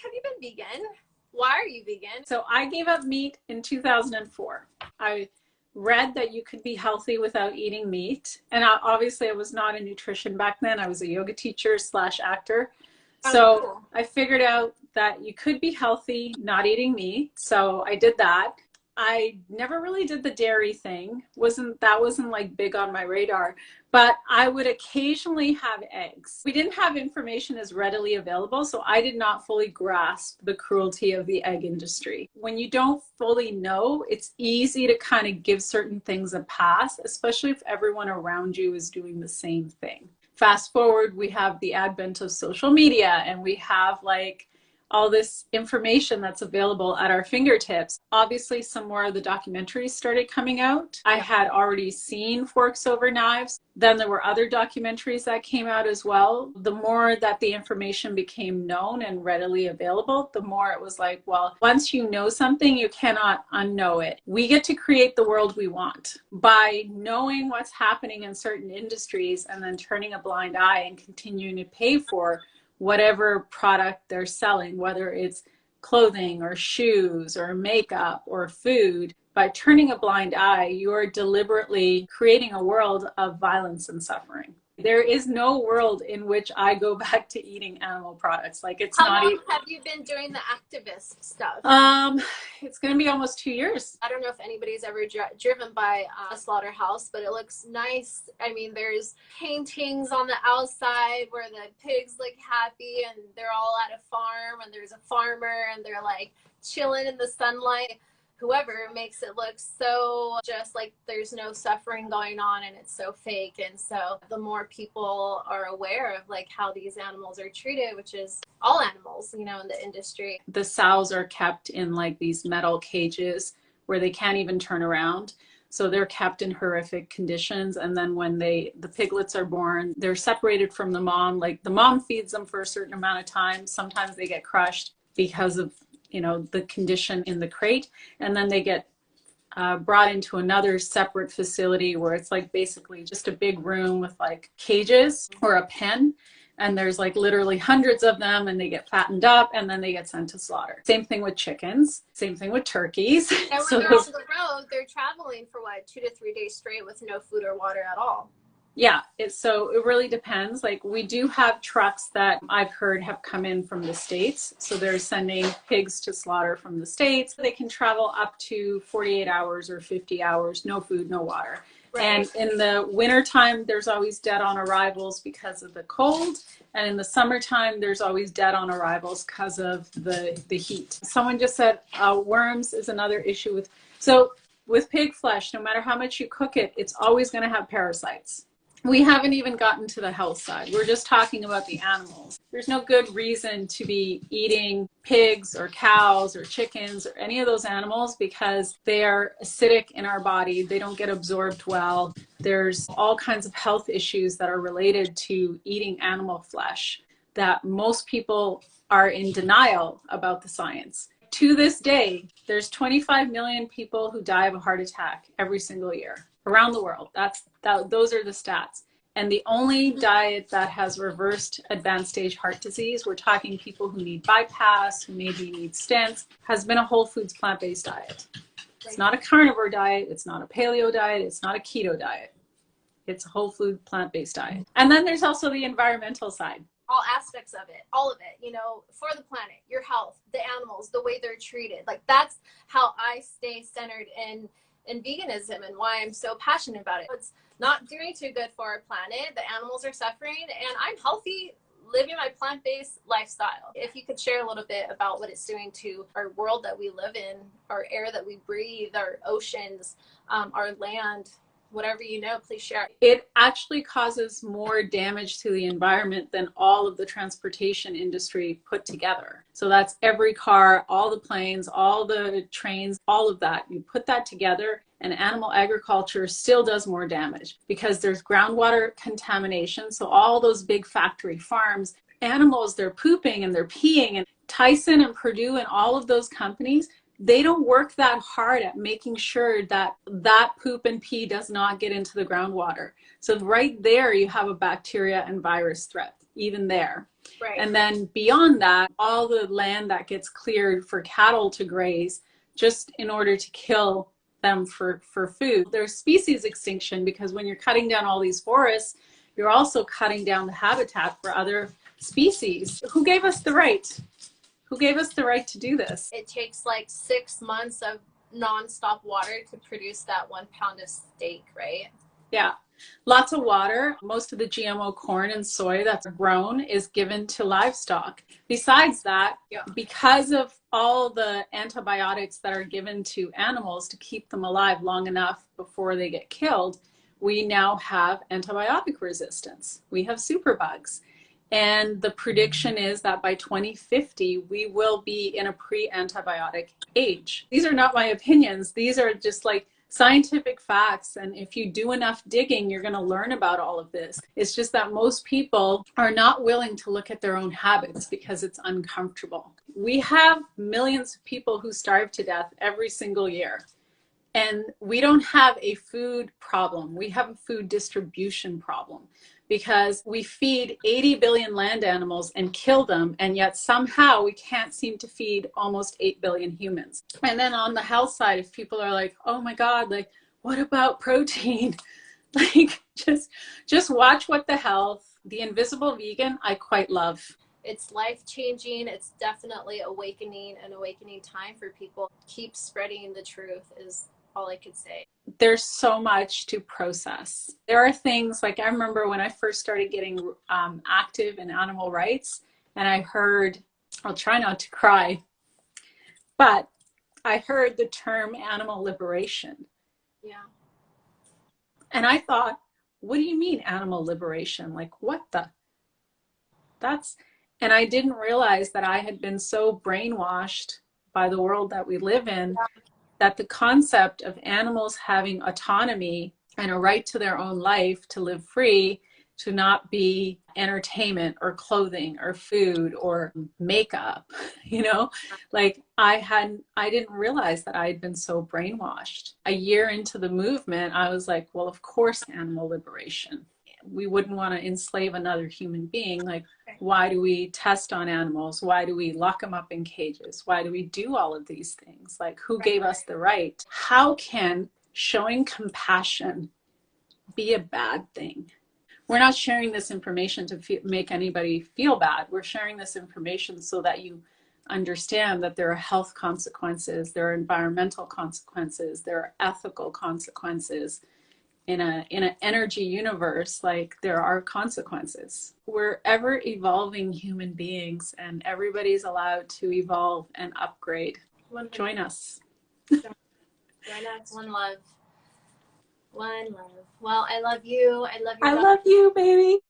have you been vegan? Why are you vegan? So I gave up meat in 2004. I read that you could be healthy without eating meat. And obviously I was not in nutrition back then. I was a yoga teacher / actor. So cool. I figured out that you could be healthy not eating meat. So I did that. I never really did the dairy thing. That wasn't like big on my radar, but I would occasionally have eggs. We didn't have information as readily available, so I did not fully grasp the cruelty of the egg industry. When you don't fully know, it's easy to kind of give certain things a pass, especially if everyone around you is doing the same thing. Fast forward, we have the advent of social media, and we have like all this information that's available at our fingertips. Obviously, some more of the documentaries started coming out. I had already seen Forks Over Knives. Then there were other documentaries that came out as well. The more that the information became known and readily available, the more it was like, well, once you know something, you cannot unknow it. We get to create the world we want by knowing what's happening in certain industries and then turning a blind eye and continuing to pay for whatever product they're selling, whether it's clothing or shoes or makeup or food. By turning a blind eye, you're deliberately creating a world of violence and suffering. There is no world in which I go back to eating animal products. Like it's How not. long have you been doing the activist stuff? It's going to be almost 2 years. I don't know if anybody's ever driven by a slaughterhouse, but it looks nice. I mean, there's paintings on the outside where the pigs look happy and they're all at a farm and there's a farmer and they're like chilling in the sunlight. Whoever makes it look so just like there's no suffering going on and it's so fake. And so the more people are aware of like how these animals are treated, which is all animals, you know, in the industry. The sows are kept in like these metal cages where they can't even turn around. So they're kept in horrific conditions. And then when the piglets are born, they're separated from the mom. Like the mom feeds them for a certain amount of time. Sometimes they get crushed because of, you know, the condition in the crate, and then they get brought into another separate facility where it's like basically just a big room with like cages or a pen, and there's like literally hundreds of them, and they get fattened up and then they get sent to slaughter. Same thing with chickens, same thing with turkeys. And when So they're on the road, they're traveling for what, 2 to 3 days straight with no food or water at all. Yeah, so it really depends. Like we do have trucks that I've heard have come in from the States. So they're sending pigs to slaughter from the States. They can travel up to 48 hours or 50 hours, no food, no water. Right. And in the wintertime, there's always dead on arrivals because of the cold. And in the summertime, there's always dead on arrivals because of the heat. Someone just said worms is another issue with pig flesh. No matter how much you cook it, it's always going to have parasites. We haven't even gotten to the health side. We're just talking about the animals. There's no good reason to be eating pigs or cows or chickens or any of those animals because they are acidic in our body. They don't get absorbed well. There's all kinds of health issues that are related to eating animal flesh that most people are in denial about the science. To this day, there's 25 million people who die of a heart attack every single year around the world. Those are the stats. And the only diet that has reversed advanced stage heart disease, we're talking people who need bypass, who maybe need stents, has been a whole foods plant-based diet. It's not a carnivore diet. It's not a paleo diet. It's not a keto diet. It's a whole food plant-based diet. And then there's also the environmental side. All aspects of it, all of it, you know, for the planet, your health, the animals, the way they're treated. Like that's how I stay centered in veganism and why I'm so passionate about it. It's not doing too good for our planet. The animals are suffering and I'm healthy, living my plant-based lifestyle. If you could share a little bit about what it's doing to our world that we live in, our air that we breathe, our oceans, our land, whatever you know, please share. It actually causes more damage to the environment than all of the transportation industry put together. So that's every car, all the planes, all the trains, all of that. You put that together and animal agriculture still does more damage because there's groundwater contamination. So all those big factory farms, animals, they're pooping and they're peeing, and Tyson and Purdue and all of those companies, they don't work that hard at making sure that that poop and pee does not get into the groundwater. So right there, you have a bacteria and virus threat. even there. Right. And then beyond that, all the land that gets cleared for cattle to graze, just in order to kill them for food. There's species extinction because when you're cutting down all these forests, you're also cutting down the habitat for other species. Who gave us the right? Who gave us the right to do this? It takes like 6 months of nonstop water to produce that 1 pound of steak, right? Yeah. Lots of water. Most of the GMO corn and soy that's grown is given to livestock. Besides that, because of all the antibiotics that are given to animals to keep them alive long enough before they get killed, we now have antibiotic resistance. We have superbugs. And the prediction is that by 2050, we will be in a pre-antibiotic age. These are not my opinions. These are just like scientific facts. And if you do enough digging, you're going to learn about all of this. It's just that most people are not willing to look at their own habits because it's uncomfortable. We have millions of people who starve to death every single year. And we don't have a food problem. We have a food distribution problem because we feed 80 billion land animals and kill them. And yet somehow we can't seem to feed almost 8 billion humans. And then on the health side, if people are like, oh my God, like, what about protein? Like, just watch What the Health. The Invisible Vegan, I quite love. It's life-changing. It's definitely an awakening time for people. Keep spreading the truth is all I could say. There's so much to process. There are things like I remember when I first started getting active in animal rights, and I heard, I'll try not to cry, but I heard the term animal liberation. Yeah. And I thought, what do you mean animal liberation? Like, what the? And I didn't realize that I had been so brainwashed by the world that we live in, that the concept of animals having autonomy and a right to their own life, to live free, to not be entertainment or clothing or food or makeup, you know, like I didn't realize that I had been so brainwashed. A year into the movement, I was like, well, of course, animal liberation. We wouldn't want to enslave another human being. Like, why do we test on animals? Why do we lock them up in cages? Why do we do all of these things? Like, who gave us the right? How can showing compassion be a bad thing? We're not sharing this information to make anybody feel bad. We're sharing this information so that you understand that there are health consequences, there are environmental consequences, there are ethical consequences. In an energy universe, like, there are consequences. We're ever evolving human beings, and everybody's allowed to evolve and upgrade. Join us. Join us. One love. One love. Well, I love you. I love your I love you, baby.